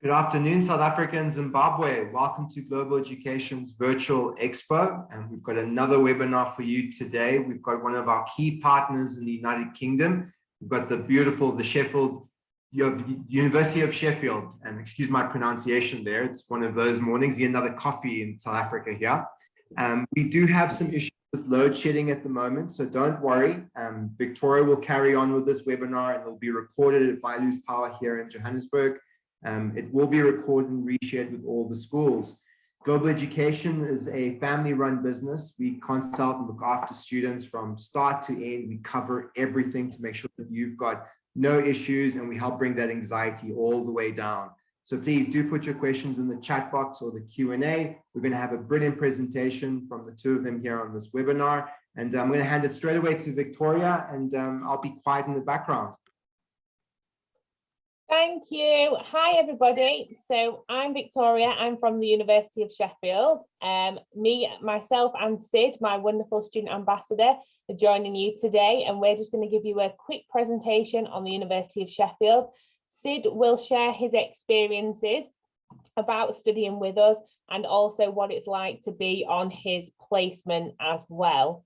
Good afternoon, South Africa and Zimbabwe. Welcome to Global Education's Virtual Expo. And we've got another webinar for you today. We've got one of our key partners in the United Kingdom. We've got the University of Sheffield. And excuse my pronunciation there. It's one of those mornings. You get another coffee in South Africa here. We do have some issues with load shedding at the moment, so don't worry. Victoria will carry on with this webinar and it'll be recorded if I lose power here in Johannesburg. It will be recorded and reshared with all the schools. Global Education is a family-run business. We consult and look after students from start to end. We cover everything to make sure that you've got no issues, and we help bring that anxiety all the way down. So please do put your questions in the chat box or the Q&A. We're going to have a brilliant presentation from the two of them here on this webinar. And I'm going to hand it straight away to Victoria, and I'll be quiet in the background. Thank you. Hi, everybody. So I'm Victoria. I'm from the University of Sheffield. Myself and Sid, my wonderful student ambassador, are joining you today. And we're just going to give you a quick presentation on the University of Sheffield. Sid will share his experiences about studying with us and also what it's like to be on his placement as well.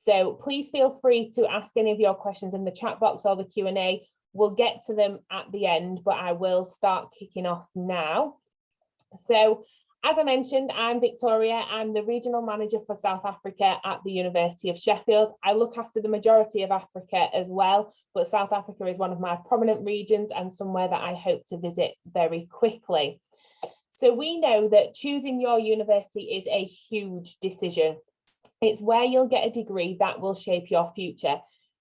So please feel free to ask any of your questions in the chat box or the Q&A. We'll get to them at the end, but I will start kicking off now. So, as I mentioned, I'm Victoria. I'm the regional manager for South Africa at the University of Sheffield. I look after the majority of Africa as well, but South Africa is one of my prominent regions and somewhere that I hope to visit very quickly. So we know that choosing your university is a huge decision. It's where you'll get a degree that will shape your future.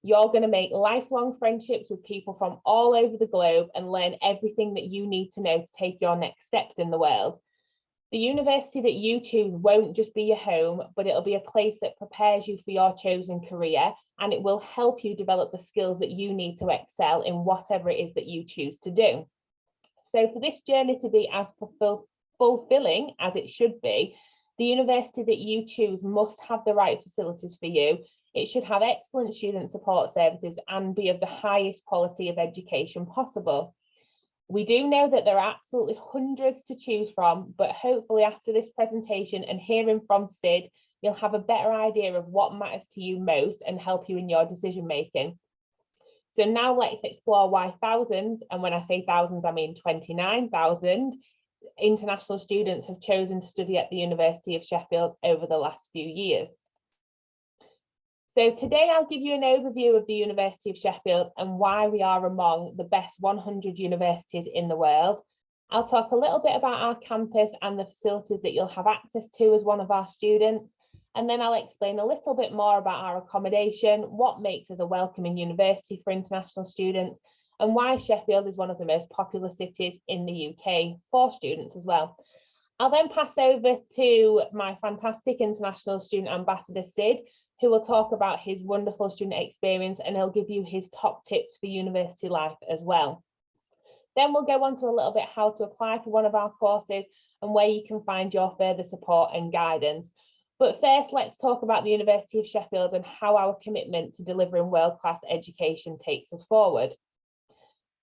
You're going to make lifelong friendships with people from all over the globe and learn everything that you need to know to take your next steps in the world. The university that you choose won't just be your home, but it'll be a place that prepares you for your chosen career, and it will help you develop the skills that you need to excel in whatever it is that you choose to do. So for this journey to be as fulfilling as it should be, the university that you choose must have the right facilities for you. It should have excellent student support services and be of the highest quality of education possible. We do know that there are absolutely hundreds to choose from, but hopefully after this presentation and hearing from Sid, you'll have a better idea of what matters to you most and help you in your decision making. So now let's explore why thousands, and when I say thousands, I mean 29,000 international students have chosen to study at the University of Sheffield over the last few years. So today I'll give you an overview of the University of Sheffield and why we are among the best 100 universities in the world. I'll talk a little bit about our campus and the facilities that you'll have access to as one of our students. And then I'll explain a little bit more about our accommodation, what makes us a welcoming university for international students, and why Sheffield is one of the most popular cities in the UK for students as well. I'll then pass over to my fantastic international student ambassador, Sid, who will talk about his wonderful student experience, and he'll give you his top tips for university life as well. Then we'll go on to a little bit how to apply for one of our courses and where you can find your further support and guidance. But first, let's talk about the University of Sheffield and how our commitment to delivering world-class education takes us forward.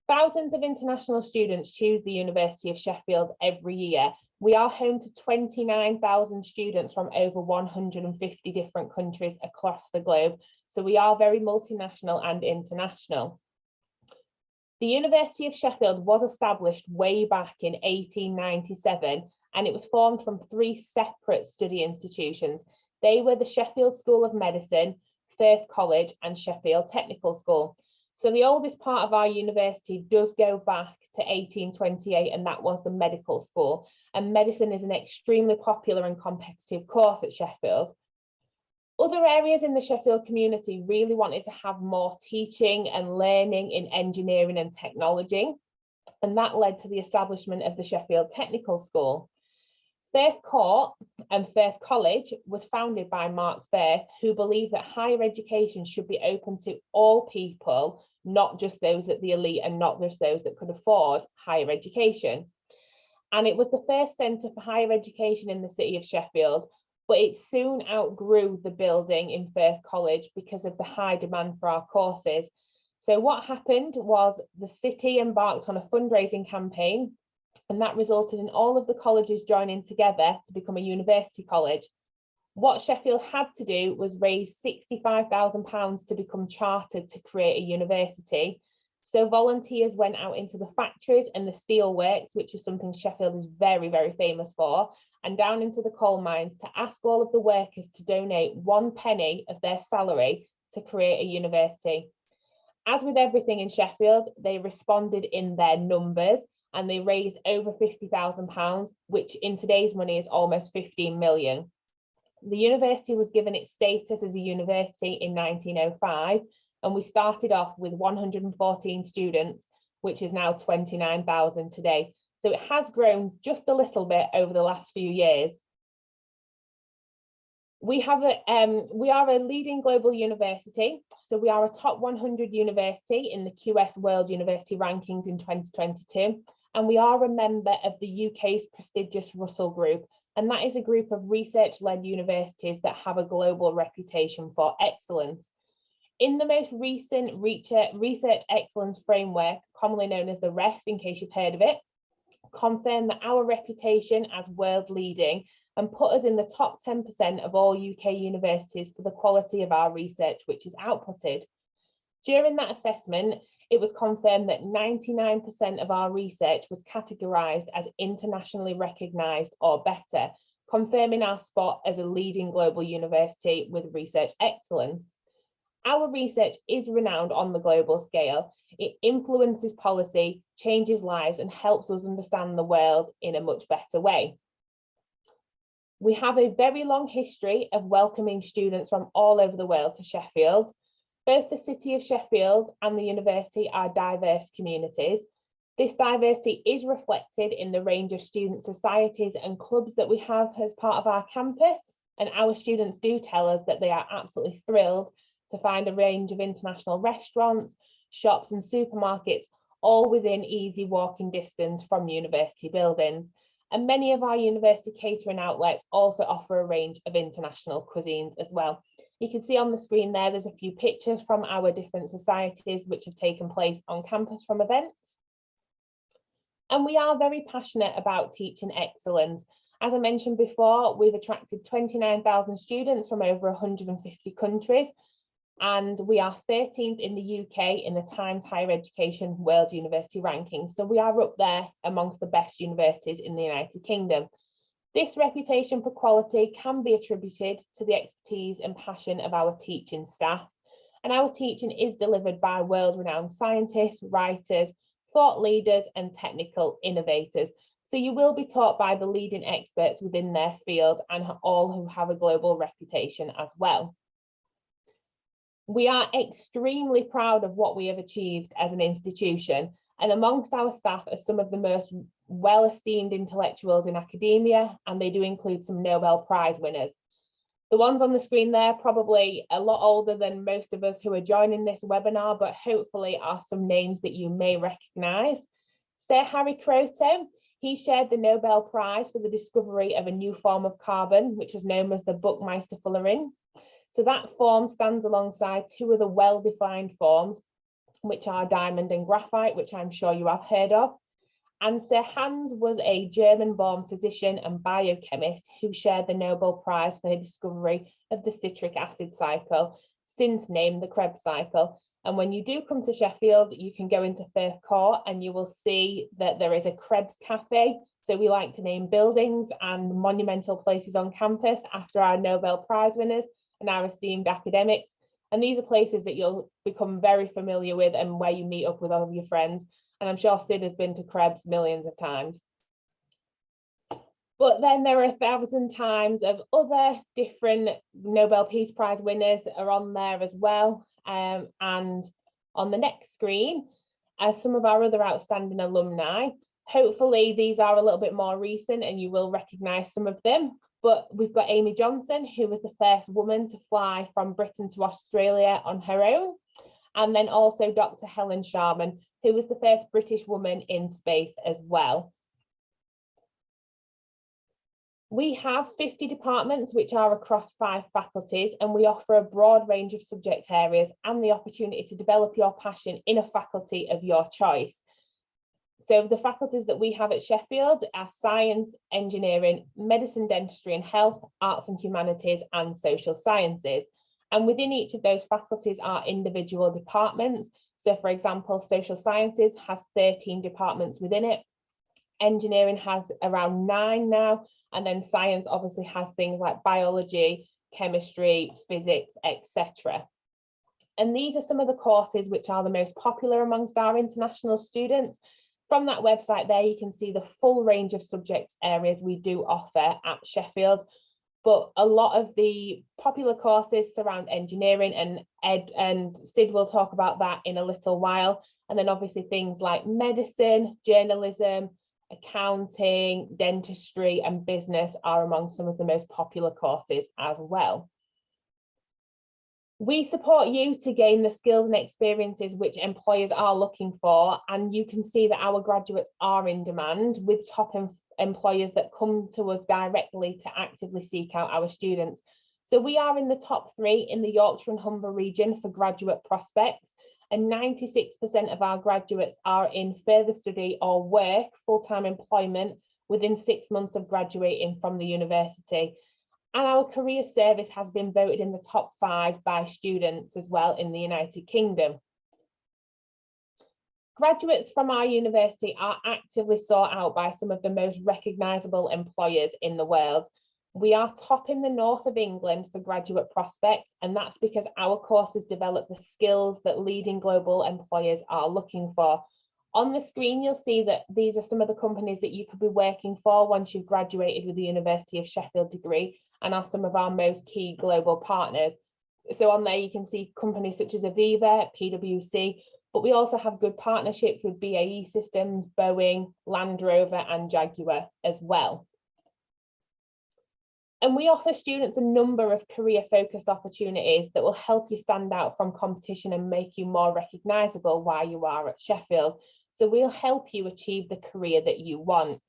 Thousands of international students choose the University of Sheffield every year. We are home to 29,000 students from over 150 different countries across the globe, so we are very multinational and international. The University of Sheffield was established way back in 1897, and it was formed from three separate study institutions. They were the Sheffield School of Medicine, Firth College, and Sheffield Technical School. So the oldest part of our university does go back to 1828, and that was the medical school. And medicine is an extremely popular and competitive course at Sheffield. Other areas in the Sheffield community really wanted to have more teaching and learning in engineering and technology, and that led to the establishment of the Sheffield Technical School. Firth Court and Firth College was founded by Mark Firth, who believed that higher education should be open to all people, not just those at the elite and not just those that could afford higher education. And it was the first centre for higher education in the city of Sheffield, but it soon outgrew the building in Firth College because of the high demand for our courses. So what happened was the city embarked on a fundraising campaign and that resulted in all of the colleges joining together to become a university college. What Sheffield had to do was raise £65,000 to become chartered to create a university. So volunteers went out into the factories and the steelworks, which is something Sheffield is very, very famous for, and down into the coal mines to ask all of the workers to donate 1 penny of their salary to create a university. As with everything in Sheffield, they responded in their numbers and they raised over £50,000, which in today's money is almost 15 million. The university was given its status as a university in 1905, and we started off with 114 students, which is now 29,000 today. So it has grown just a little bit over the last few years. We are a leading global university. So we are a top 100 university in the QS World University Rankings in 2022. And we are a member of the UK's prestigious Russell Group. And that is a group of research-led universities that have a global reputation for excellence. In the most recent Research Excellence Framework, commonly known as the REF, in case you've heard of it, confirmed that our reputation as world leading and put us in the top 10% of all UK universities for the quality of our research, which is outputted. During that assessment, it was confirmed that 99% of our research was categorised as internationally recognised or better, confirming our spot as a leading global university with research excellence. Our research is renowned on the global scale. It influences policy, changes lives, and helps us understand the world in a much better way. We have a very long history of welcoming students from all over the world to Sheffield. Both the city of Sheffield and the university are diverse communities. This diversity is reflected in the range of student societies and clubs that we have as part of our campus, and our students do tell us that they are absolutely thrilled to find a range of international restaurants, shops and supermarkets, all within easy walking distance from university buildings. And many of our university catering outlets also offer a range of international cuisines as well. You can see on the screen there's a few pictures from our different societies which have taken place on campus from events. And we are very passionate about teaching excellence. As I mentioned before, we've attracted 29,000 students from over 150 countries, and we are 13th in the UK in the Times Higher Education World University Rankings. So we are up there amongst the best universities in the United Kingdom. This reputation for quality can be attributed to the expertise and passion of our teaching staff. And our teaching is delivered by world-renowned scientists, writers, thought leaders, and technical innovators. So you will be taught by the leading experts within their field and all who have a global reputation as well. We are extremely proud of what we have achieved as an institution, and amongst our staff are some of the most well-esteemed intellectuals in academia, and they do include some Nobel Prize winners. The ones on the screen there probably a lot older than most of us who are joining this webinar, but hopefully are some names that you may recognise. Sir Harry Kroto, he shared the Nobel Prize for the discovery of a new form of carbon, which was known as the Buckminster fullerene. So that form stands alongside two other well-defined forms, which are diamond and graphite, which I'm sure you have heard of. And Sir Hans was a German-born physician and biochemist who shared the Nobel Prize for his discovery of the citric acid cycle, since named the Krebs cycle. And when you do come to Sheffield, you can go into Firth Court and you will see that there is a Krebs cafe. So we like to name buildings and monumental places on campus after our Nobel Prize winners and our esteemed academics. And these are places that you'll become very familiar with and where you meet up with all of your friends. And I'm sure Sid has been to Krebs millions of times. But then there are 1,000 times of other different Nobel Peace Prize winners that are on there as well. And on the next screen are some of our other outstanding alumni. Hopefully these are a little bit more recent and you will recognise some of them. But we've got Amy Johnson, who was the first woman to fly from Britain to Australia on her own. And then also Dr. Helen Sharman, who was the first British woman in space as well. We have 50 departments which are across 5 faculties, and we offer a broad range of subject areas and the opportunity to develop your passion in a faculty of your choice. So the faculties that we have at Sheffield are science, engineering, medicine, dentistry and health, arts and humanities and social sciences. And within each of those faculties are individual departments. So for example, social sciences has 13 departments within it. Engineering has around 9 now. And then science obviously has things like biology, chemistry, physics, etc. And these are some of the courses which are the most popular amongst our international students. From that website there, you can see the full range of subject areas we do offer at Sheffield. But a lot of the popular courses surround engineering, and Sid will talk about that in a little while. And then obviously things like medicine, journalism, accounting, dentistry and business are among some of the most popular courses as well. We support you to gain the skills and experiences which employers are looking for, and you can see that our graduates are in demand with top employers that come to us directly to actively seek out our students. So we are in the top 3 in the Yorkshire and Humber region for graduate prospects, and 96% of our graduates are in further study or work full-time employment within 6 months of graduating from the university. And our career service has been voted in the top 5 by students as well in the United Kingdom. Graduates from our university are actively sought out by some of the most recognisable employers in the world. We are top in the north of England for graduate prospects, and that's because our courses develop the skills that leading global employers are looking for. On the screen, you'll see that these are some of the companies that you could be working for once you've graduated with the University of Sheffield degree, and are some of our most key global partners. So on there, you can see companies such as Aviva, PwC, but we also have good partnerships with BAE Systems, Boeing, Land Rover and Jaguar as well. And we offer students a number of career-focused opportunities that will help you stand out from competition and make you more recognisable while you are at Sheffield. So we'll help you achieve the career that you want.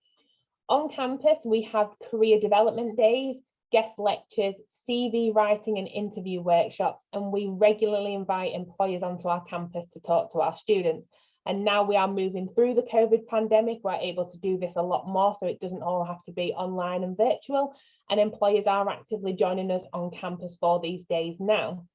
On campus, we have career development days, guest lectures, CV writing and interview workshops, and we regularly invite employers onto our campus to talk to our students. And now we are moving through the COVID pandemic, we're able to do this a lot more, so it doesn't all have to be online and virtual, and employers are actively joining us on campus for these days now.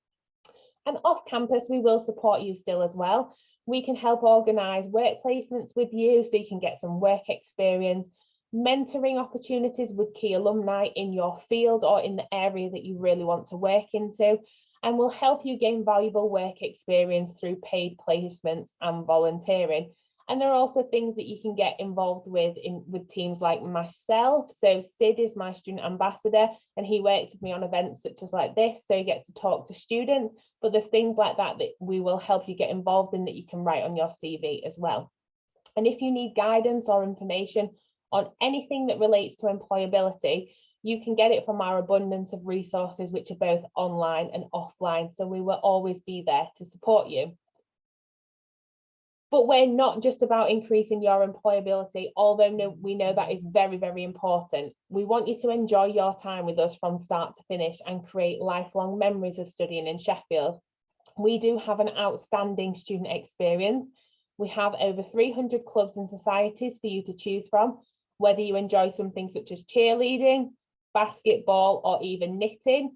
And off campus, we will support you still as well. We can help organise work placements with you so you can get some work experience, mentoring opportunities with key alumni in your field or in the area that you really want to work into, and we'll help you gain valuable work experience through paid placements and volunteering. And there are also things that you can get involved with with teams like myself. So Sid is my student ambassador and he works with me on events such as like this, so he gets to talk to students, but there's things like that that we will help you get involved in that you can write on your CV as well. And if you need guidance or information on anything that relates to employability, you can get it from our abundance of resources, which are both online and offline. So we will always be there to support you. But we're not just about increasing your employability, although we know that is very, very important. We want you to enjoy your time with us from start to finish and create lifelong memories of studying in Sheffield. We do have an outstanding student experience. We have over 300 clubs and societies for you to choose from, whether you enjoy something such as cheerleading, basketball, or even knitting.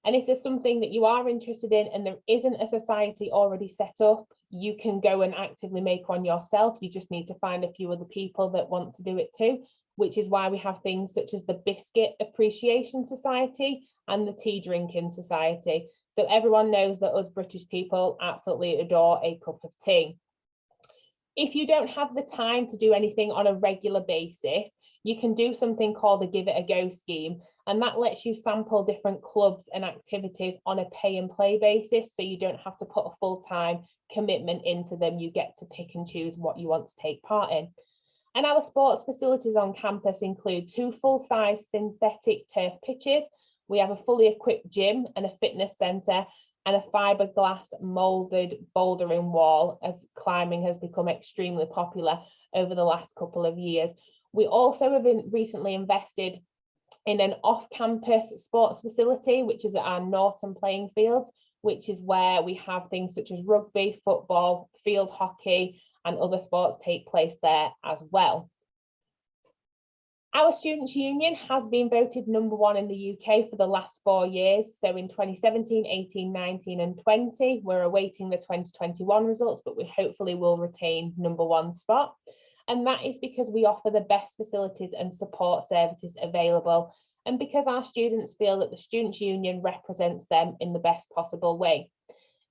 And if there's something that you are interested in and there isn't a society already set up, you can go and actively make one yourself. You just need to find a few other people that want to do it too, which is why we have things such as the Biscuit Appreciation Society and the Tea Drinking Society. So everyone knows that us British people absolutely adore a cup of tea. If you don't have the time to do anything on a regular basis, you can do something called the Give It a Go scheme, and that lets you sample different clubs and activities on a pay and play basis, so you don't have to put a full-time commitment into them. You get to pick and choose what you want to take part in. And our sports facilities on campus include 2 full-size synthetic turf pitches. We have a fully equipped gym and a fitness centre, and a fiberglass moulded bouldering wall, as climbing has become extremely popular over the last couple of years. We also have recently invested in an off-campus sports facility, which is at our Norton playing fields, which is where we have things such as rugby, football, field hockey, and other sports take place there as well. Our Students' Union has been voted #1 in the UK for the last 4 years. So in 2017, 18, 19 and 20, we're awaiting the 2021 results, but we hopefully will retain #1 spot. And that is because we offer the best facilities and support services available, and because our students feel that the Students' Union represents them in the best possible way.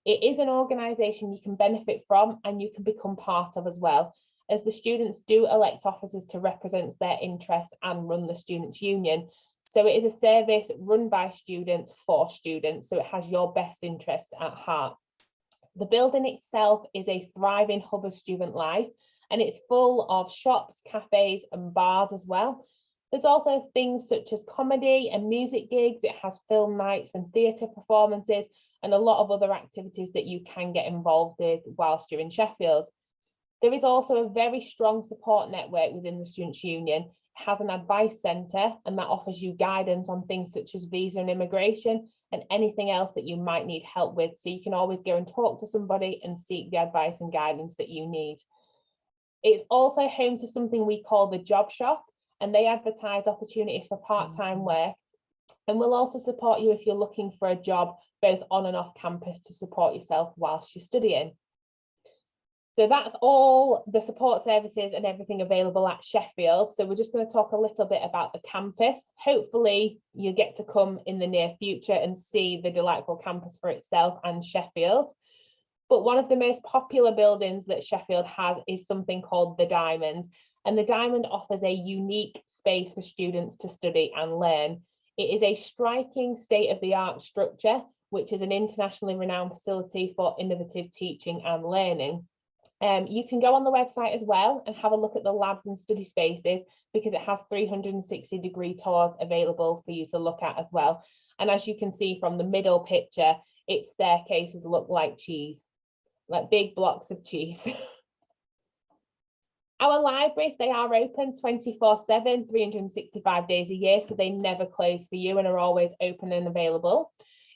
It is an organisation you can benefit from and you can become part of as well, as the students do elect officers to represent their interests and run the Students' Union. So it is a service run by students for students, so it has your best interests at heart. The building itself is a thriving hub of student life, and it's full of shops, cafes and bars as well. There's also things such as comedy and music gigs. It has film nights and theatre performances and a lot of other activities that you can get involved with whilst you're in Sheffield. There is also a very strong support network within the Students' Union. It has an advice centre, and that offers you guidance on things such as visa and immigration and anything else that you might need help with. So you can always go and talk to somebody and seek the advice and guidance that you need. It's also home to something we call the Job Shop, and they advertise opportunities for part-time work, and will also support you if you're looking for a job both on and off campus to support yourself whilst you're studying. So that's all the support services and everything available at Sheffield. So we're just going to talk a little bit about the campus. Hopefully you get to come in the near future and see the delightful campus for itself and Sheffield. But one of the most popular buildings that Sheffield has is something called the Diamond. And the Diamond offers a unique space for students to study and learn. It is a striking state-of-the-art structure, which is an internationally renowned facility for innovative teaching and learning. You can go on the website as well and have a look at the labs and study spaces, because it has 360-degree tours available for you to look at as well. And as you can see from the middle picture, its staircases look like cheese, like big blocks of cheese. Our libraries, they are open 24/7, 365 days a year, so they never close for you and are always open and available.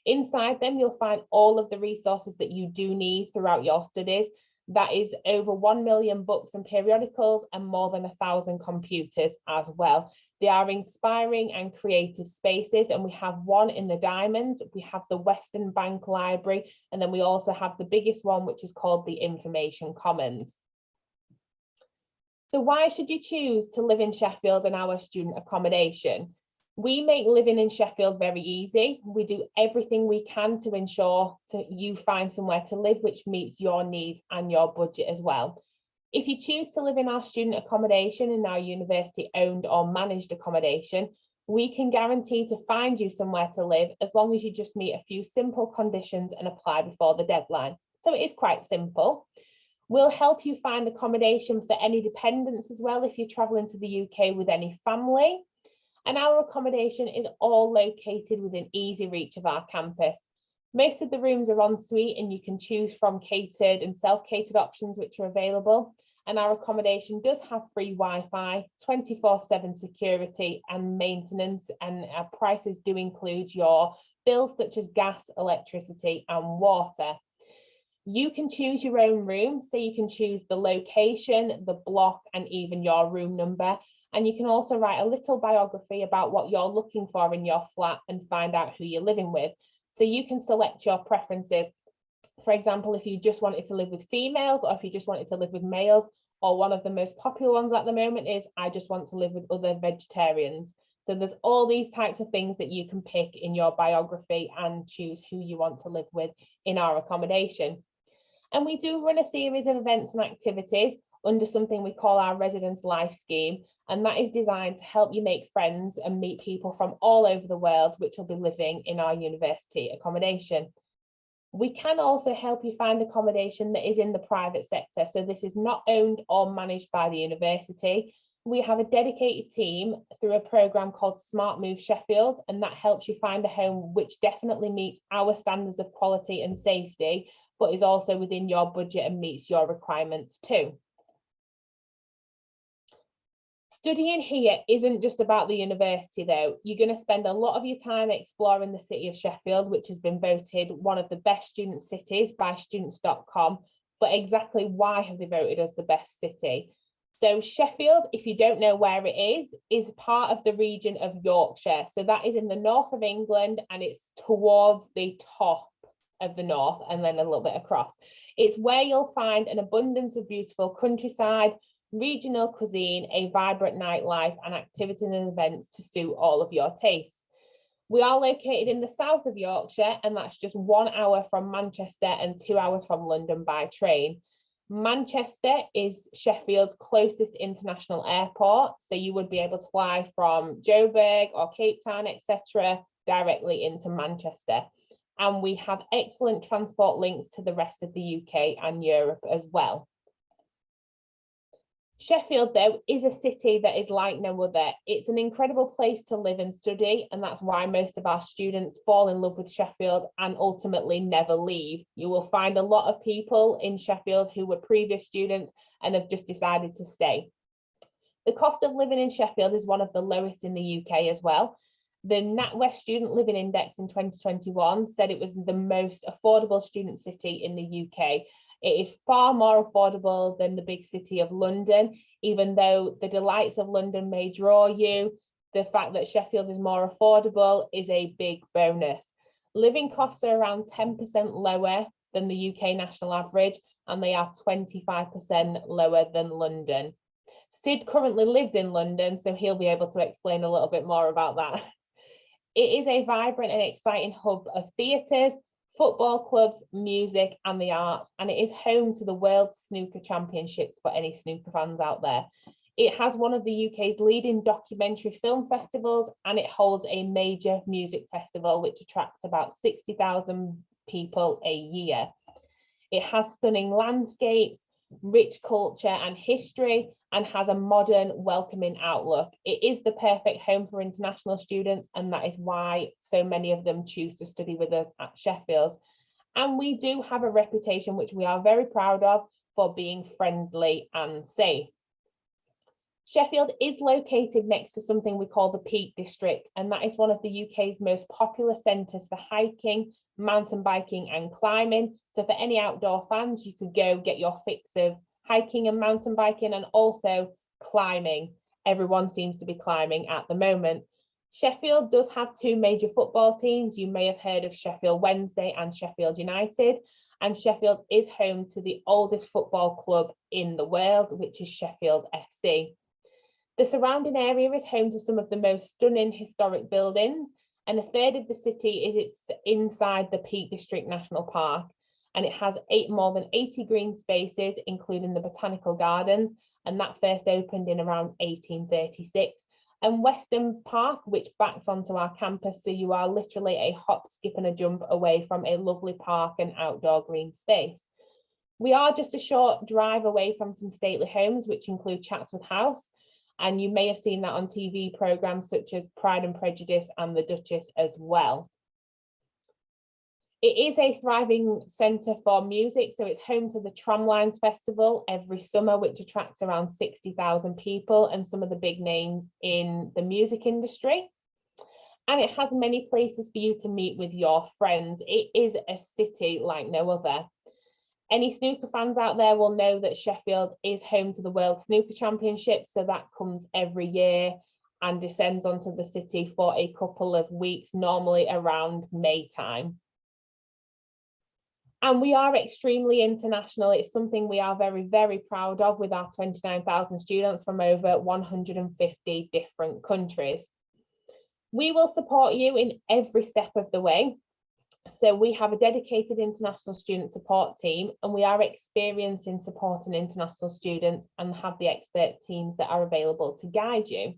Inside them, you'll find all of the resources that you do need throughout your studies. That is over 1 million books and periodicals and more than 1,000 computers as well. They are inspiring and creative spaces, and we have one in the Diamond, we have the Western Bank Library, and then we also have the biggest one, which is called the Information Commons. So why should you choose to live in Sheffield and our student accommodation? We make living in Sheffield very easy. We do everything we can to ensure that you find somewhere to live which meets your needs and your budget as well. If you choose to live in our student accommodation, in our university owned or managed accommodation, we can guarantee to find you somewhere to live as long as you just meet a few simple conditions and apply before the deadline. So it is quite simple. We'll help you find accommodation for any dependents as well if you're traveling to the UK with any family. And our accommodation is all located within easy reach of our campus. Most of the rooms are en suite, and you can choose from catered and self-catered options which are available. And our accommodation does have free Wi-Fi, 24/7 security and maintenance, and our prices do include your bills such as gas, electricity and water. You can choose your own room, so you can choose the location, the block and even your room number. And you can also write a little biography about what you're looking for in your flat and find out who you're living with. So you can select your preferences. For example, if you just wanted to live with females, or if you just wanted to live with males, or one of the most popular ones at the moment is, I just want to live with other vegetarians. So there's all these types of things that you can pick in your biography and choose who you want to live with in our accommodation. And we do run a series of events and activities under something we call our Residence Life Scheme, and that is designed to help you make friends and meet people from all over the world which will be living in our university accommodation. We can also help you find accommodation that is in the private sector, so this is not owned or managed by the university. We have a dedicated team through a programme called Smart Move Sheffield, and that helps you find a home which definitely meets our standards of quality and safety, but is also within your budget and meets your requirements too. Studying here isn't just about the university though. You're going to spend a lot of your time exploring the city of Sheffield, which has been voted one of the best student cities by students.com But exactly why have they voted us the best city? So Sheffield, if you don't know where it is part of the region of Yorkshire. So that is in the north of England, and it's towards the top of the north and then a little bit across. It's where you'll find an abundance of beautiful countryside, regional cuisine, a vibrant nightlife, and activities and events to suit all of your tastes. We are located in the south of Yorkshire, and that's just 1 hour from Manchester and 2 hours from London by train. Manchester is Sheffield's closest international airport, so you would be able to fly from Joburg or Cape Town, etc., directly into Manchester. And we have excellent transport links to the rest of the UK and Europe as well. Sheffield, though, is a city that is like no other. It's an incredible place to live and study, and that's why most of our students fall in love with Sheffield and ultimately never leave. You will find a lot of people in Sheffield who were previous students and have just decided to stay. The cost of living in Sheffield is one of the lowest in the UK as well. The NatWest Student Living Index in 2021 said it was the most affordable student city in the UK. It is far more affordable than the big city of London, even though the delights of London may draw you. The fact that Sheffield is more affordable is a big bonus. Living costs are around 10% lower than the UK national average, and they are 25% lower than London. Sid currently lives in London, so he'll be able to explain a little bit more about that. It is a vibrant and exciting hub of theatres, football clubs, music, and the arts, and it is home to the World Snooker Championships for any snooker fans out there. It has one of the UK's leading documentary film festivals, and it holds a major music festival which attracts about 60,000 people a year. It has stunning landscapes, rich culture and history, and has a modern, welcoming outlook. It is the perfect home for international students, and that is why so many of them choose to study with us at Sheffield. And we do have a reputation which we are very proud of for being friendly and safe. Sheffield is located next to something we call the Peak District, and that is one of the UK's most popular centres for hiking, mountain biking and climbing. So for any outdoor fans, you could go get your fix of hiking and mountain biking, and also climbing. Everyone seems to be climbing at the moment. Sheffield does have two major football teams. You may have heard of Sheffield Wednesday and Sheffield United, and Sheffield is home to the oldest football club in the world, which is Sheffield FC. The surrounding area is home to some of the most stunning historic buildings, and a third of the city is inside the Peak District National Park, and it has more than 80 green spaces, including the botanical gardens, and that first opened in around 1836. And Western Park, which backs onto our campus, so you are literally a hop, skip and a jump away from a lovely park and outdoor green space. We are just a short drive away from some stately homes, which include Chatsworth House, and you may have seen that on TV programmes such as Pride and Prejudice and The Duchess as well. It is a thriving centre for music, so it's home to the Tramlines Festival every summer, which attracts around 60,000 people and some of the big names in the music industry. And it has many places for you to meet with your friends. It is a city like no other. Any snooker fans out there will know that Sheffield is home to the World Snooker Championships, so that comes every year and descends onto the city for a couple of weeks, normally around May time. And we are extremely international. It's something we are very, very proud of, with our 29,000 students from over 150 different countries. We will support you in every step of the way. So we have a dedicated international student support team, and we are experienced in supporting international students and have the expert teams that are available to guide you.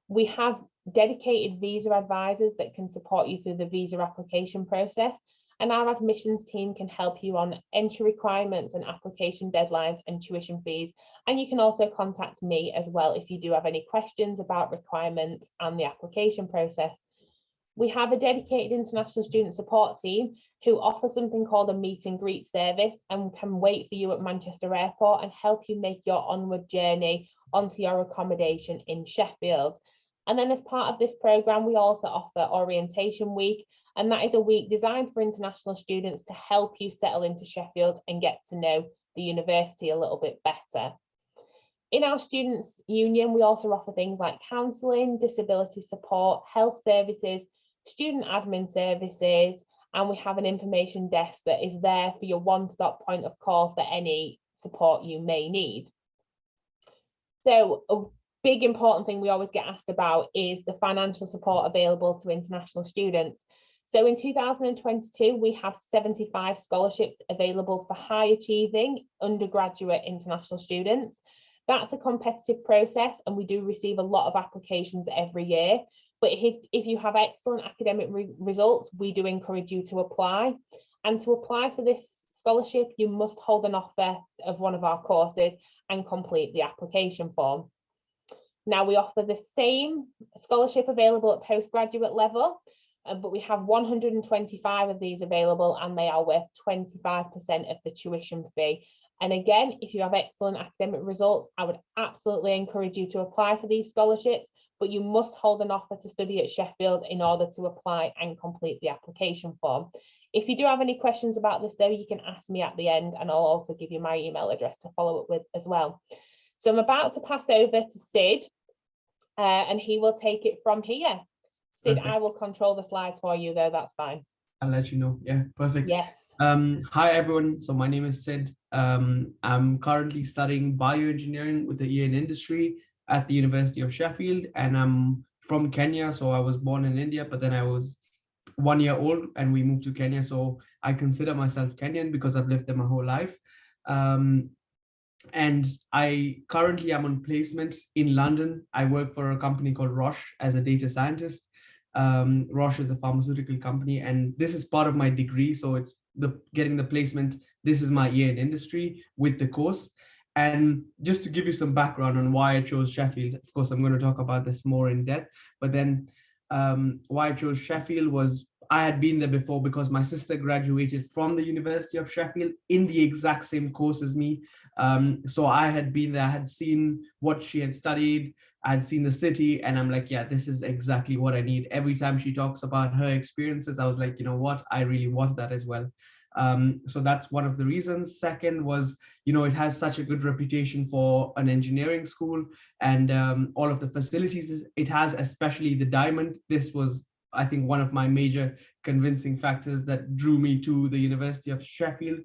We have dedicated visa advisors that can support you through the visa application process, and our admissions team can help you on entry requirements and application deadlines and tuition fees. And you can also contact me as well if you do have any questions about requirements and the application process. We have a dedicated international student support team who offer something called a meet and greet service and can wait for you at Manchester Airport and help you make your onward journey onto your accommodation in Sheffield. And then as part of this programme, we also offer Orientation Week, and that is a week designed for international students to help you settle into Sheffield and get to know the university a little bit better. In our students' union, we also offer things like counselling, disability support, health services, student admin services, and we have an information desk that is there for your one-stop point of call for any support you may need. So a big important thing we always get asked about is the financial support available to international students. So in 2022, we have 75 scholarships available for high achieving undergraduate international students. That's a competitive process, and we do receive a lot of applications every year. But if you have excellent academic results, we do encourage you to apply. And to apply for this scholarship, you must hold an offer of one of our courses and complete the application form. Now, we offer the same scholarship available at postgraduate level, but we have 125 of these available, and they are worth 25% of the tuition fee. And again, if you have excellent academic results, I would absolutely encourage you to apply for these scholarships, but you must hold an offer to study at Sheffield in order to apply and complete the application form. If you do have any questions about this, though, you can ask me at the end, and I'll also give you my email address to follow up with as well. So I'm about to pass over to Sid, and he will take it from here. Sid, perfect. I will control the slides for you, though. That's fine. I'll let you know. Yeah, perfect. Yes. Hi, everyone. So my name is Sid. I'm currently studying bioengineering with a year in industry at the University of Sheffield, and I'm from Kenya. So I was born in India, but then I was 1 year old and we moved to Kenya. So I consider myself Kenyan because I've lived there my whole life. And I currently am on placement in London. I work for a company called Roche as a data scientist. Roche is a pharmaceutical company, and this is part of my degree. So it's getting the placement. This is my year in industry with the course. And just to give you some background on why I chose Sheffield, of course, I'm going to talk about this more in depth, but then why I chose Sheffield was I had been there before because my sister graduated from the University of Sheffield in the exact same course as me. So I had been there, I had seen what she had studied, I had seen the city, and I'm like, yeah, this is exactly what I need. Every time she talks about her experiences, I was like, you know what, I really want that as well. So that's one of the reasons. Second was, it has such a good reputation for an engineering school, and all of the facilities it has, especially the Diamond. This was, I think, one of my major convincing factors that drew me to the University of Sheffield.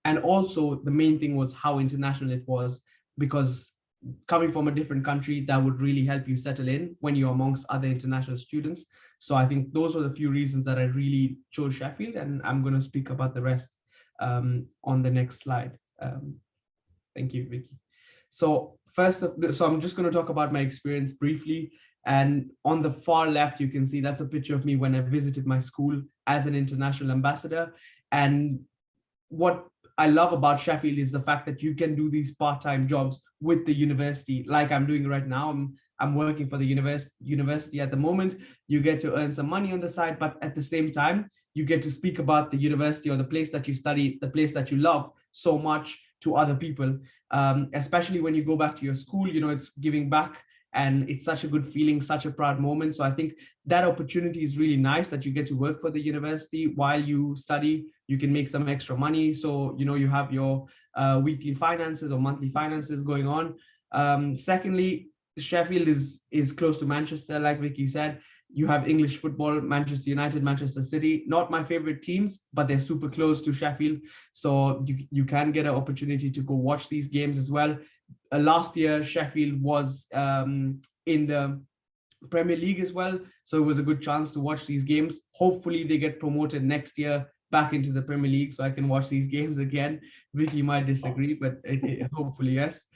And also the main thing was how international it was, because coming from a different country, that would really help you settle in when you're amongst other international students. So I think those are the few reasons that I really chose Sheffield, and I'm going to speak about the rest on the next slide. Thank you, Vicky. So I'm just going to talk about my experience briefly. And on the far left, you can see that's a picture of me when I visited my school as an international ambassador. And what I love about Sheffield is the fact that you can do these part-time jobs with the university, like I'm doing right now. I'm working for the university at the moment. You get to earn some money on the side, but at the same time, you get to speak about the university or the place that you study, the place that you love so much to other people, especially when you go back to your school. It's giving back, and it's such a good feeling, such a proud moment. So I think that opportunity is really nice, that you get to work for the university while you study. You can make some extra money. So, you have your weekly finances or monthly finances going on. Secondly, Sheffield is close to Manchester, like Vicky said. You have English football, Manchester United, Manchester City, not my favorite teams, but they're super close to Sheffield. So you can get an opportunity to go watch these games as well. Last year, Sheffield was in the Premier League as well. So it was a good chance to watch these games. Hopefully they get promoted next year back into the Premier League so I can watch these games again. Vicky might disagree, but hopefully yes.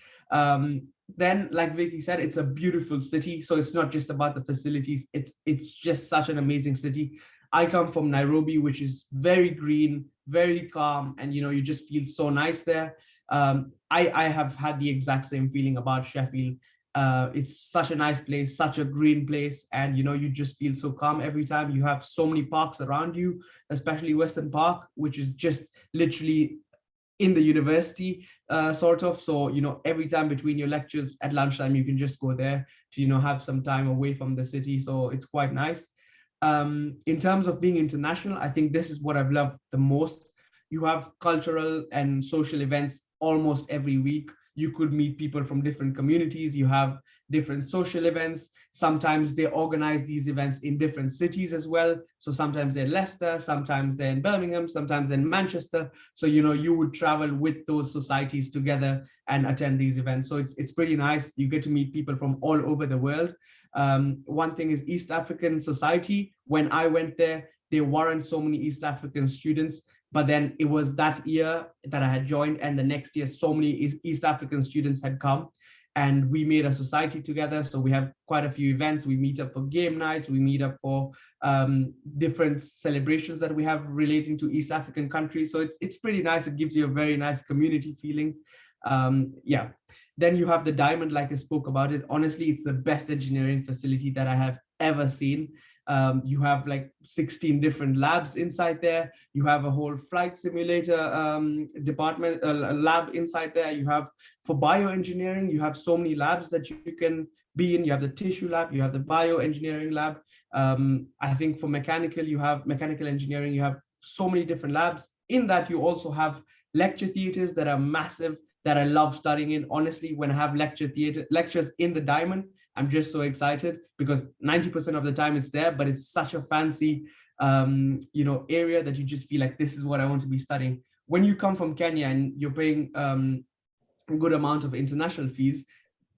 Then, like Vicky said, it's a beautiful city. So it's not just about the facilities. It's just such an amazing city. I come from Nairobi, which is very green, very calm, and you just feel so nice there. I have had the exact same feeling about Sheffield. It's such a nice place, such a green place, and you just feel so calm every time. You have so many parks around you, especially Western Park, which is just literally in the university, sort of. So every time between your lectures at lunchtime, you can just go there to have some time away from the city. So it's quite nice. In terms of being international, I think this is what I've loved the most. You have cultural and social events almost every week. You could meet people from different communities. You have different social events. Sometimes they organize these events in different cities as well. So sometimes they're in Leicester, sometimes they're in Birmingham, sometimes in Manchester. So, you would travel with those societies together and attend these events. So it's pretty nice. You get to meet people from all over the world. One thing is East African Society. When I went there weren't so many East African students, but then it was that year that I had joined, and the next year so many East African students had come, and we made a society together. So we have quite a few events. We meet up for game nights, we meet up for different celebrations that we have relating to East African countries. So it's pretty nice. It gives you a very nice community feeling. Yeah. Then you have the Diamond, like I spoke about it. Honestly, it's the best engineering facility that I have ever seen. You have like 16 different labs inside there. You have a whole flight simulator department, lab inside there. You have, for bioengineering, you have so many labs that you can be in. You have the tissue lab, you have the bioengineering lab. I think for mechanical engineering, you have so many different labs. In that, you also have lecture theaters that are massive, that I love studying in. Honestly, when I have lectures in the Diamond, I'm just so excited because 90% of the time it's there, but it's such a fancy, area that you just feel like this is what I want to be studying. When you come from Kenya and you're paying a good amount of international fees,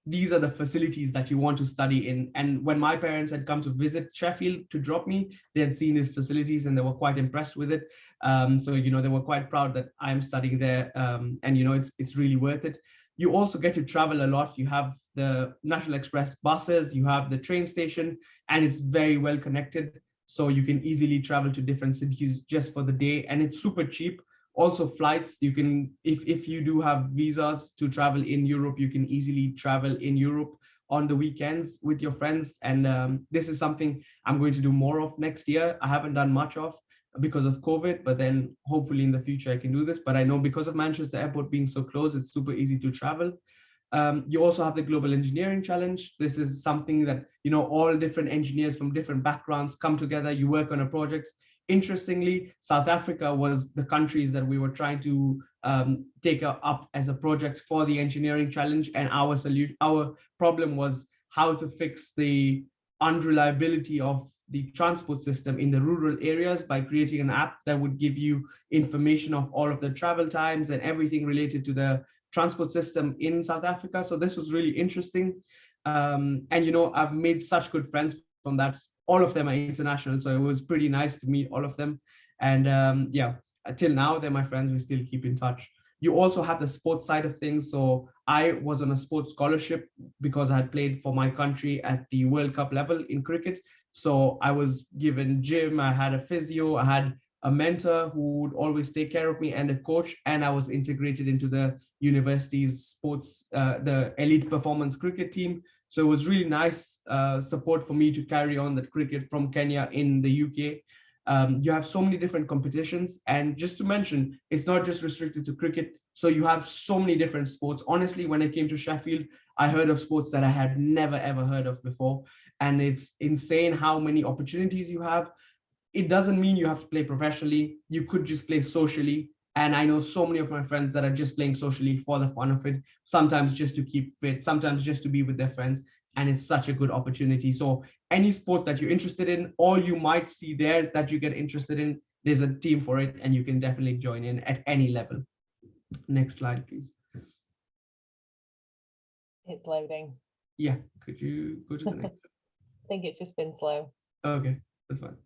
these are the facilities that you want to study in. And when my parents had come to visit Sheffield to drop me, they had seen these facilities and they were quite impressed with it. So, they were quite proud that I'm studying there. And, it's really worth it. You also get to travel a lot. You have the National Express buses, you have the train station, and it's very well connected. So you can easily travel to different cities just for the day, and it's super cheap. Also flights, you can, if you do have visas to travel in Europe, you can easily travel in Europe on the weekends with your friends. And this is something I'm going to do more of next year. I haven't done much of because of COVID, but then hopefully in the future I can do this. But I know because of Manchester Airport being so close, it's super easy to travel. You also have the Global Engineering Challenge. This is something that, all different engineers from different backgrounds come together, you work on a project. Interestingly, South Africa was the countries that we were trying to take up as a project for the engineering challenge. And our problem was how to fix the unreliability of the transport system in the rural areas by creating an app that would give you information of all of the travel times and everything related to the transport system in South Africa. So this was really interesting. And, I've made such good friends from that. All of them are international. So it was pretty nice to meet all of them. And till now, they're my friends. We still keep in touch. You also have the sports side of things. So I was on a sports scholarship because I had played for my country at the World Cup level in cricket. So I was given gym, I had a physio, I had a mentor who would always take care of me, and a coach, and I was integrated into the university's sports, the elite performance cricket team. So it was really nice support for me to carry on that cricket from Kenya in the UK. You have so many different competitions, and just to mention, it's not just restricted to cricket. So you have so many different sports. Honestly, when I came to Sheffield, I heard of sports that I had never ever heard of before. And it's insane how many opportunities you have. It doesn't mean you have to play professionally. You could just play socially. And I know so many of my friends that are just playing socially for the fun of it, sometimes just to keep fit, sometimes just to be with their friends. And it's such a good opportunity. So any sport that you're interested in, or you might see there that you get interested in, there's a team for it, and you can definitely join in at any level. Next slide, please. It's loading. Yeah, could you go to the next? I think it's just been slow. Okay, that's fine.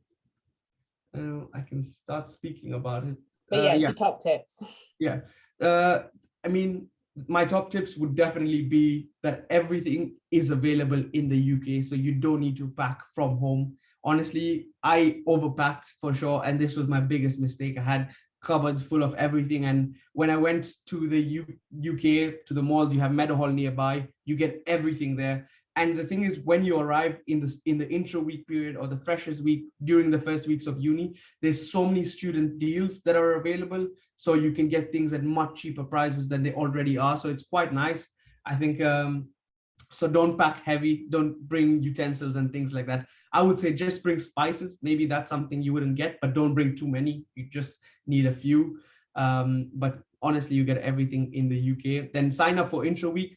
I can start speaking about it. But your top tips. Yeah. I mean, my top tips would definitely be that everything is available in the UK, so you don't need to pack from home. Honestly, I overpacked for sure, and this was my biggest mistake. I had cupboards full of everything, and when I went to the UK, to the malls, you have Meadowhall nearby, you get everything there. And the thing is, when you arrive in the intro week period or the freshers week during the first weeks of uni, there's so many student deals that are available. So you can get things at much cheaper prices than they already are. So it's quite nice. I think, so don't pack heavy, don't bring utensils and things like that. I would say just bring spices. Maybe that's something you wouldn't get, but don't bring too many. You just need a few. But honestly, you get everything in the UK. Then sign up for Intro Week.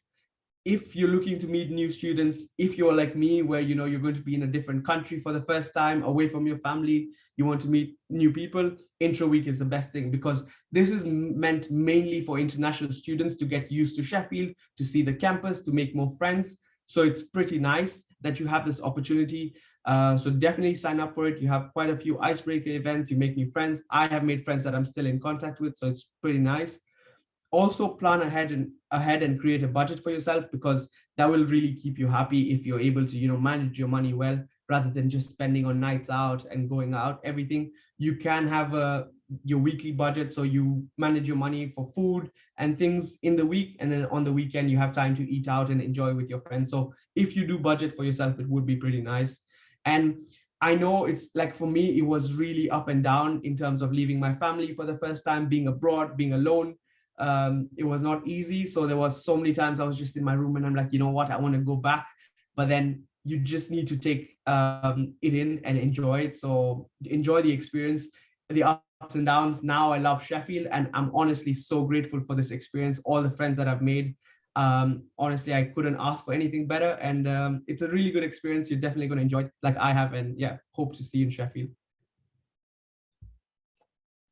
If you're looking to meet new students, if you're like me, where you're going to be in a different country for the first time, away from your family, you want to meet new people, Intro Week is the best thing, because this is meant mainly for international students to get used to Sheffield, to see the campus, to make more friends. So it's pretty nice that you have this opportunity. So definitely sign up for it. You have quite a few icebreaker events, you make new friends. I have made friends that I'm still in contact with, so it's pretty nice. Also plan ahead and create a budget for yourself, because that will really keep you happy if you're able to manage your money well, rather than just spending on nights out and going out everything. You can have your weekly budget, so you manage your money for food and things in the week, and then on the weekend you have time to eat out and enjoy with your friends. So if you do budget for yourself, it would be pretty nice. And I know it's like, for me, it was really up and down in terms of leaving my family for the first time, being abroad, being alone. It was not easy. So there was so many times I was just in my room and I'm like, you know what, I want to go back. But then you just need to take it in and enjoy it. So enjoy the experience, the ups and downs. Now I love Sheffield, and I'm honestly so grateful for this experience, all the friends that I've made. Honestly, I couldn't ask for anything better, and it's a really good experience. You're definitely going to enjoy it like I have, and yeah, hope to see you in Sheffield.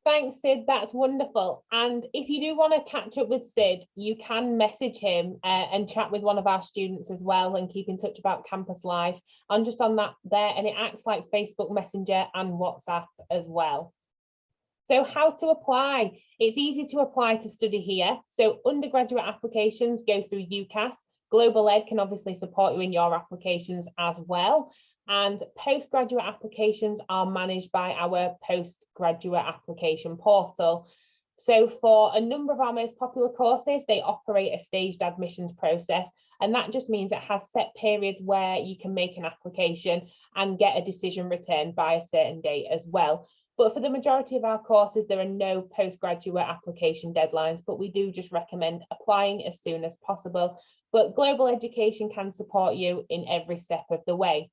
Thanks, Sid. That's wonderful. And if you do want to catch up with Sid, you can message him and chat with one of our students as well, and keep in touch about campus life. I'm just on that there, and it acts like Facebook Messenger and WhatsApp as well. So how to apply? It's easy to apply to study here. So undergraduate applications go through UCAS. Global Ed can obviously support you in your applications as well. And postgraduate applications are managed by our postgraduate application portal. So for a number of our most popular courses, they operate a staged admissions process. And that just means it has set periods where you can make an application and get a decision returned by a certain date as well. But for the majority of our courses, there are no postgraduate application deadlines, but we do just recommend applying as soon as possible. But Global Education can support you in every step of the way.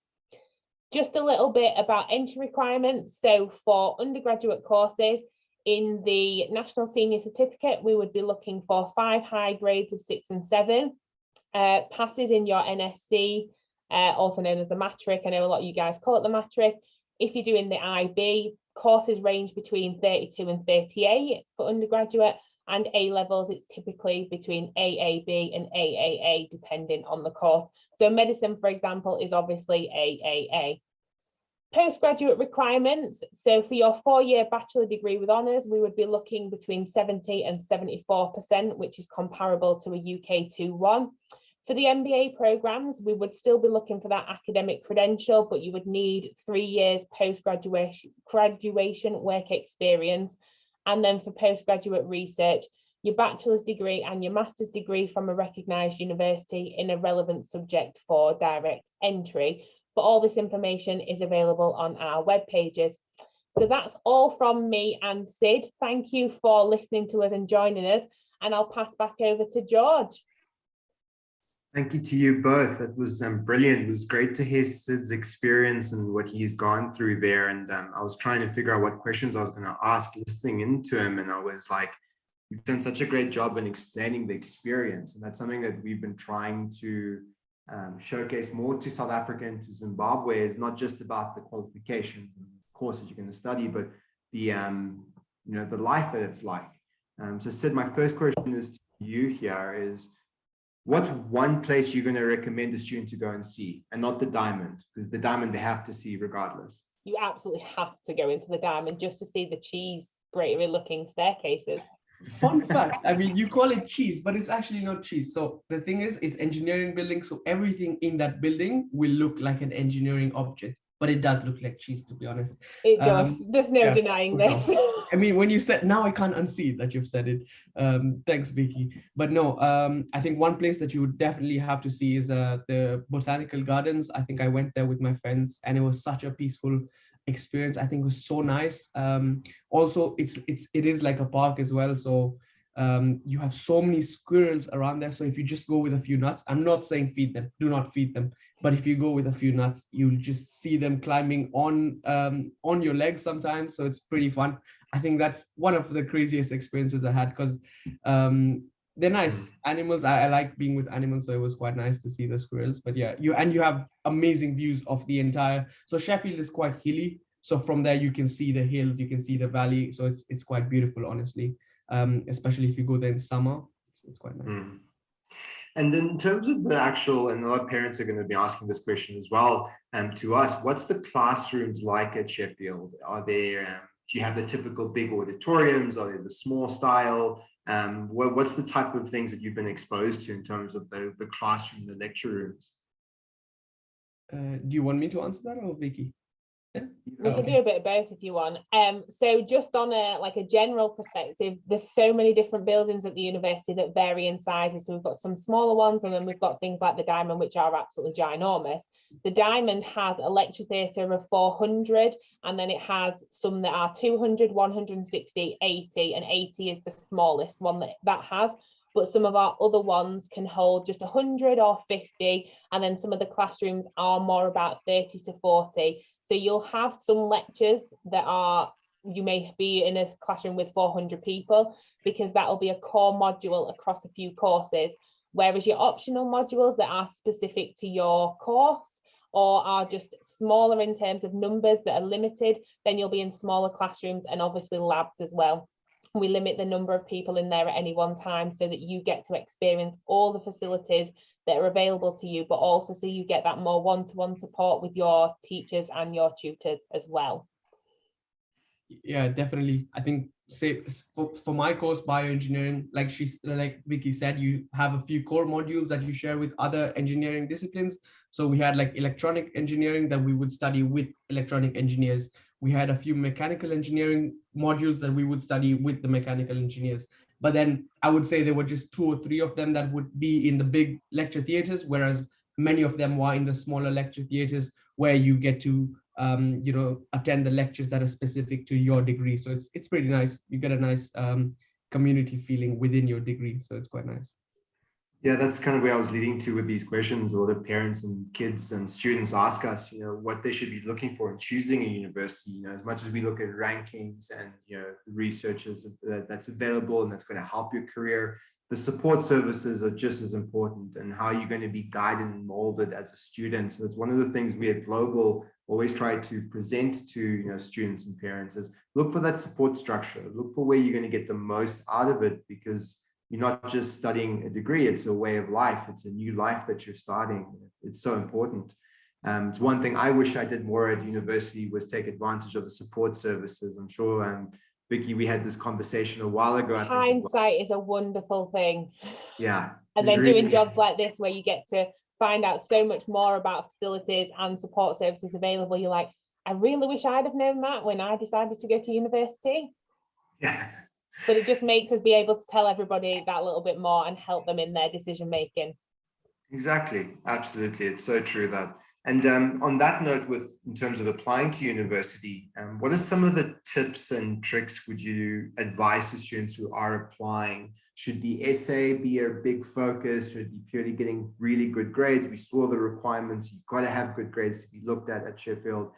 Just a little bit about entry requirements. So for undergraduate courses, in the National Senior Certificate, we would be looking for 5 high grades of 6 and 7, passes in your NSC, also known as the matric. I know a lot of you guys call it the matric. If you're doing the IB, courses range between 32 and 38 for undergraduate, and A levels, it's typically between AAB and AAA, depending on the course. So medicine, for example, is obviously AAA. Postgraduate requirements. So for your 4-year bachelor degree with honours, we would be looking between 70 and 74%, which is comparable to a UK 2-1. For the MBA programs, we would still be looking for that academic credential, but you would need 3 years graduation work experience. And then for postgraduate research, your bachelor's degree and your master's degree from a recognised university in a relevant subject for direct entry. But all this information is available on our web pages. So that's all from me and Sid. Thank you for listening to us and joining us. And I'll pass back over to George. Thank you to you both. That was brilliant. It was great to hear Sid's experience and what he's gone through there. And I was trying to figure out what questions I was going to ask listening into him. And I was like, you've done such a great job in explaining the experience. And that's something that we've been trying to showcase more to South Africa and to Zimbabwe. It's not just about the qualifications and courses you're going to study, but the the life that it's like. So Sid, my first question is to you here is, what's one place you're going to recommend a student to go and see, and not the Diamond? Because the Diamond they have to see regardless. You absolutely have to go into the Diamond just to see the cheese gratery looking staircases. Fun fact, I mean, you call it cheese, but it's actually not cheese. So the thing is, it's engineering building. So everything in that building will look like an engineering object, but it does look like cheese, to be honest. It does. There's no denying this. So, I mean, when you said, now I can't unsee that you've said it. Thanks, Vicky. But no, I think one place that you would definitely have to see is the Botanical Gardens. I think I went there with my friends and it was such a peaceful experience. I think it was so nice. Also, it is like a park as well. So you have so many squirrels around there. So if you just go with a few nuts, I'm not saying feed them, do not feed them. But if you go with a few nuts, you'll just see them climbing on your legs sometimes. So it's pretty fun. I think that's one of the craziest experiences I had, because they're nice animals. I like being with animals, so it was quite nice to see the squirrels. But yeah, you have amazing views of the entire. So Sheffield is quite hilly, so from there you can see the hills, you can see the valley. So it's quite beautiful, honestly. Especially if you go there in summer, it's quite nice. And in terms of the actual, and a lot of parents are going to be asking this question as well, to us, what's the classrooms like at Sheffield? Are there, do you have the typical big auditoriums? Are they the small style? What's the type of things that you've been exposed to in terms of the classroom, the lecture rooms? Do you want me to answer that, or Vicky? We can do a bit of both if you want. So just on a general perspective, there's so many different buildings at the university that vary in sizes. So we've got some smaller ones, and then we've got things like the Diamond, which are absolutely ginormous. The Diamond has a lecture theatre of 400, and then it has some that are 200, 160, 80, and 80 is the smallest one that has. But some of our other ones can hold just 100 or 50, and then some of the classrooms are more about 30 to 40. So you'll have some lectures that you may be in a classroom with 400 people, because that will be a core module across a few courses. Whereas your optional modules that are specific to your course or are just smaller in terms of numbers that are limited, then you'll be in smaller classrooms, and obviously labs as well. We limit the number of people in there at any one time so that you get to experience all the facilities that are available to you, but also so you get that more one-to-one support with your teachers and your tutors as well. Yeah, definitely. I think, say for my course, bioengineering, like Vicky said, you have a few core modules that you share with other engineering disciplines. So we had like electronic engineering that we would study with electronic engineers. We had a few mechanical engineering modules that we would study with the mechanical engineers. But then I would say there were just 2 or 3 of them that would be in the big lecture theaters, whereas many of them were in the smaller lecture theaters where you get to attend the lectures that are specific to your degree. So it's pretty nice. You get a nice community feeling within your degree. So it's quite nice. Yeah, that's kind of where I was leading to with these questions. A lot of parents and kids and students ask us, what they should be looking for in choosing a university. As much as we look at rankings and researches that's available and that's going to help your career, the support services are just as important, and how you're going to be guided and molded as a student. So that's one of the things we at Global always try to present to students and parents is look for that support structure. Look for where you're going to get the most out of it, because you're not just studying a degree, it's a way of life. It's a new life that you're starting. It's so important. It's one thing I wish I did more at university was take advantage of the support services. I'm sure, Vicky, we had this conversation a while ago. Hindsight is a wonderful thing. Yeah. And then doing jobs like this where you get to find out so much more about facilities and support services available, you're like, I really wish I'd have known that when I decided to go to university. Yeah. But it just makes us be able to tell everybody that little bit more and help them in their decision making. Exactly. Absolutely. It's so true that. And on that note, in terms of applying to university, what are some of the tips and tricks would you advise to students who are applying? Should the essay be a big focus? Should it be purely getting really good grades? We saw the requirements. You've got to have good grades to be looked at Sheffield.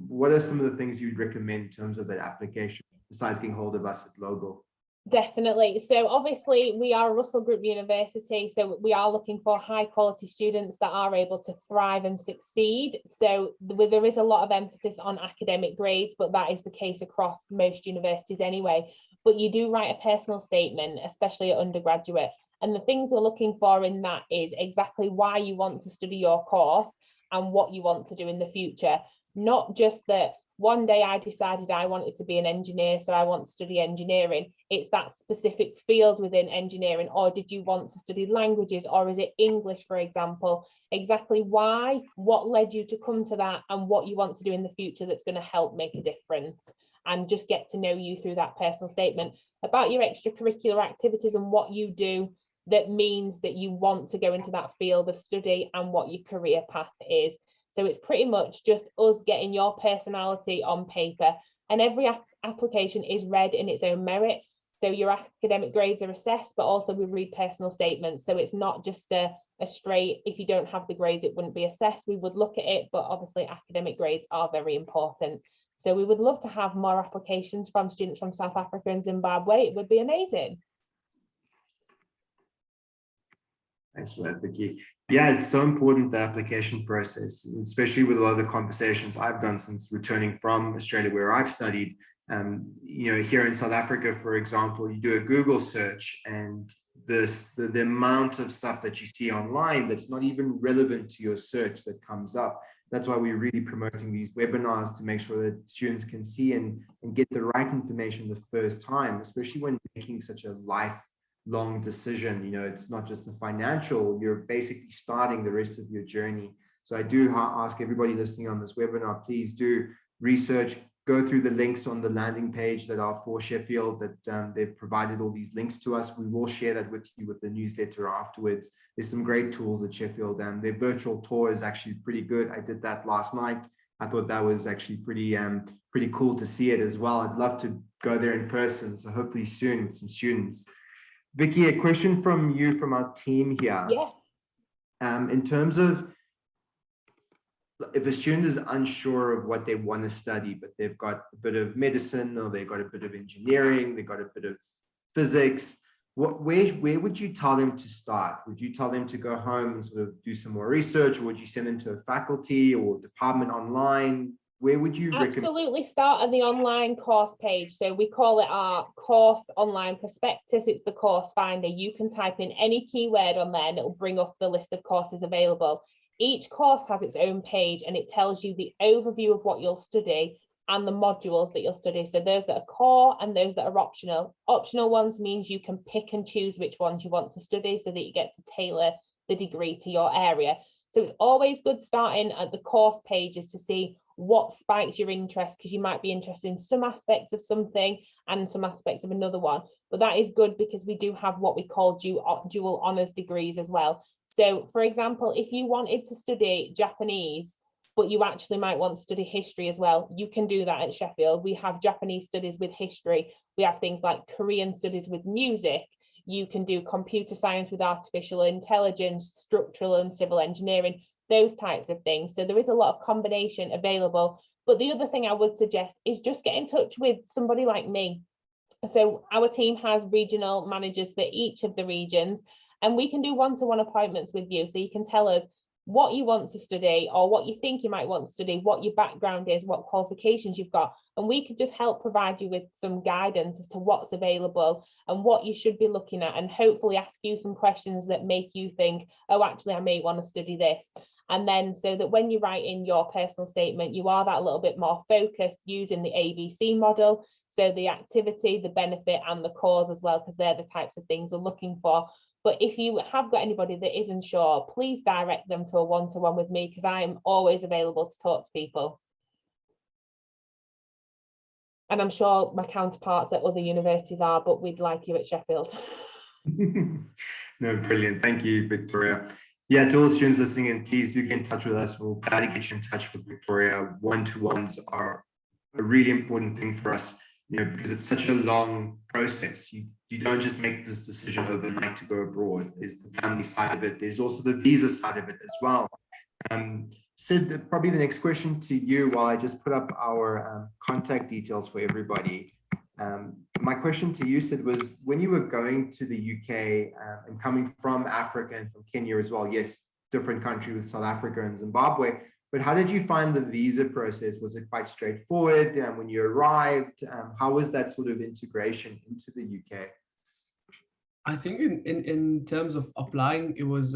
What are some of the things you'd recommend in terms of that application, besides getting hold of us at Global? Definitely. So obviously we are a Russell Group University, so we are looking for high quality students that are able to thrive and succeed. So there is a lot of emphasis on academic grades, but that is the case across most universities anyway. But you do write a personal statement, especially at undergraduate. And the things we're looking for in that is exactly why you want to study your course and what you want to do in the future. Not just that one day I decided I wanted to be an engineer, so I want to study engineering. It's that specific field within engineering, or did you want to study languages, or is it English, for example? Exactly why, what led you to come to that, and what you want to do in the future that's going to help make a difference. And just get to know you through that personal statement about your extracurricular activities and what you do that means that you want to go into that field of study and what your career path is. So it's pretty much just us getting your personality on paper, and every application is read in its own merit. So your academic grades are assessed, but also we read personal statements. So it's not just a straight, if you don't have the grades, it wouldn't be assessed. We would look at it, but obviously academic grades are very important. So we would love to have more applications from students from South Africa and Zimbabwe. It would be amazing. Thanks for that, Vicky. Yeah, it's so important, the application process, especially with a lot of the conversations I've done since returning from Australia, where I've studied. Here in South Africa, for example, you do a Google search and the amount of stuff that you see online that's not even relevant to your search that comes up. That's why we're really promoting these webinars to make sure that students can see and get the right information the first time, especially when making such a lifelong decision. It's not just the financial, you're basically starting the rest of your journey. So I do ask everybody listening on this webinar, please do research, go through the links on the landing page that are for Sheffield, that they've provided all these links to us. We will share that with you with the newsletter afterwards. There's some great tools at Sheffield, and their virtual tour is actually pretty good. I did that last night. I thought that was actually pretty cool to see it as well. I'd love to go there in person, so hopefully soon with some students. Vicky, a question from you from our team here. Yeah. In terms of, if a student is unsure of what they want to study, but they've got a bit of medicine, or they've got a bit of engineering, they've got a bit of physics, where would you tell them to start? Would you tell them to go home and sort of do some more research, or would you send them to a faculty or department online? Where would you recommend? Absolutely start on the online course page. So we call it our course online prospectus. It's the course finder. You can type in any keyword on there and it'll bring up the list of courses available. Each course has its own page and it tells you the overview of what you'll study and the modules that you'll study. So those that are core and those that are optional. Optional ones means you can pick and choose which ones you want to study so that you get to tailor the degree to your area. So it's always good starting at the course pages to see what spikes your interest, because you might be interested in some aspects of something and some aspects of another one. But that is good because we do have what we call dual honours degrees as well. So for example, if you wanted to study Japanese, but you actually might want to study history as well, you can do that at Sheffield. We have Japanese studies with history. We have things like Korean studies with music. You can do computer science with artificial intelligence, structural and civil engineering, those types of things. So there is a lot of combination available. But the other thing I would suggest is just get in touch with somebody like me. So our team has regional managers for each of the regions, and we can do one-to-one appointments with you. So you can tell us what you want to study or what you think you might want to study, what your background is, what qualifications you've got. And we could just help provide you with some guidance as to what's available and what you should be looking at, and hopefully ask you some questions that make you think, oh, actually, I may want to study this. And then so that when you write in your personal statement, you are that little bit more focused using the ABC model. So the activity, the benefit and the cause as well, because they're the types of things we're looking for. But if you have got anybody that isn't sure, please direct them to a one-to-one with me, because I am always available to talk to people. And I'm sure my counterparts at other universities are, but we'd like you at Sheffield. No, brilliant. Thank you, Victoria. Yeah, to all the students listening in, please do get in touch with us. We'll try to get you in touch with Victoria. One-to-ones are a really important thing for us, because it's such a long process. You don't just make this decision overnight to go abroad. There's the family side of it. There's also the visa side of it as well. Sid, probably the next question to you, while I just put up our contact details for everybody. My question to you, Sid, was when you were going to the UK and coming from Africa and from Kenya as well, yes, different country with South Africa and Zimbabwe, but how did you find the visa process? Was it quite straightforward when you arrived? How was that sort of integration into the UK? I think in terms of applying, it was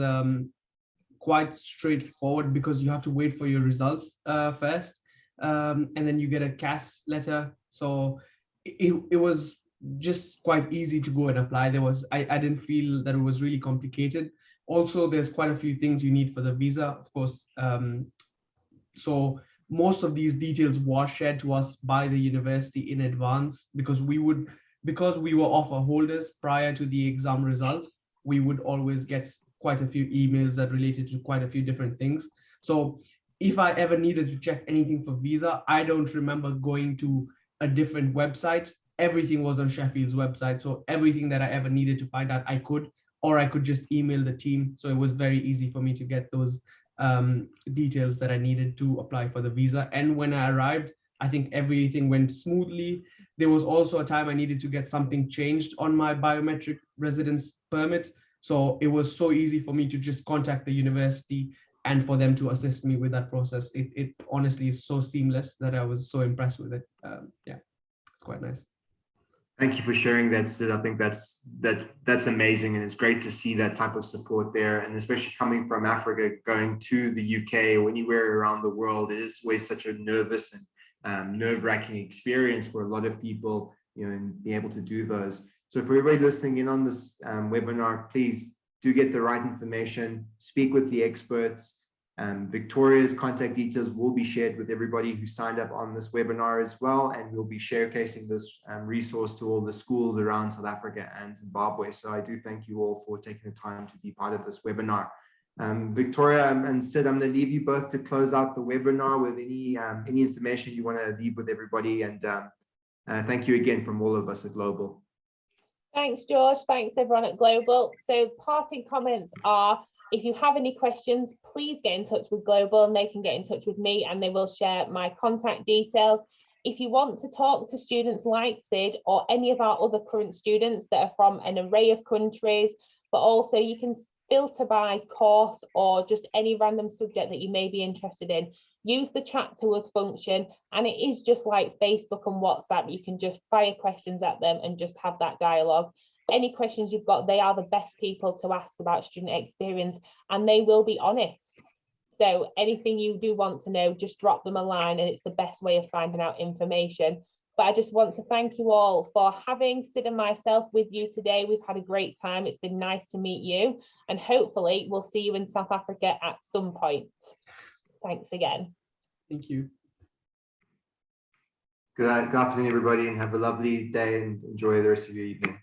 quite straightforward, because you have to wait for your results first, and then you get a CAS letter. So it was just quite easy to go and apply. I didn't feel that it was really complicated. Also, there's quite a few things you need for the visa, of course. So most of these details were shared to us by the university in advance, because we were offer holders prior to the exam results, we would always get quite a few emails that related to quite a few different things. So if I ever needed to check anything for visa, I don't remember going to a different website. Everything was on Sheffield's website. So everything that I ever needed to find out, I could just email the team. So it was very easy for me to get those details that I needed to apply for the visa. And when I arrived, I think everything went smoothly. There was also a time I needed to get something changed on my biometric residence permit. So it was so easy for me to just contact the university and for them to assist me with that process. It honestly is so seamless that I was so impressed with it. Yeah, it's quite nice. Thank you for sharing that, Sid. I think that's amazing, and it's great to see that type of support there, and especially coming from Africa, going to the UK or anywhere around the world, it is always such a nervous and nerve-wracking experience for a lot of people, you know, and be able to do those. So for everybody listening in on this webinar, please do get the right information, speak with the experts. Victoria's contact details will be shared with everybody who signed up on this webinar as well, and we'll be showcasing this resource to all the schools around South Africa and Zimbabwe. So I do thank you all for taking the time to be part of this webinar. Victoria and Sid, I'm going to leave you both to close out the webinar with any information you want to leave with everybody, and thank you again from all of us at Global. Thanks, George. Thanks, everyone at Global. So parting comments are, if you have any questions, please get in touch with Global, and they can get in touch with me and they will share my contact details. If you want to talk to students like Sid or any of our other current students that are from an array of countries, but also you can filter by course or just any random subject that you may be interested in, use the chat to us function, and it is just like Facebook and WhatsApp. You can just fire questions at them and just have that dialogue. Any questions you've got, they are the best people to ask about student experience, and they will be honest. So anything you do want to know, just drop them a line, and it's the best way of finding out information. But I just want to thank you all for having Sid and myself with you today. We've had a great time. It's been nice to meet you, and hopefully we'll see you in South Africa at some point. Thanks again. Thank you. Good afternoon, everybody, and have a lovely day and enjoy the rest of your evening.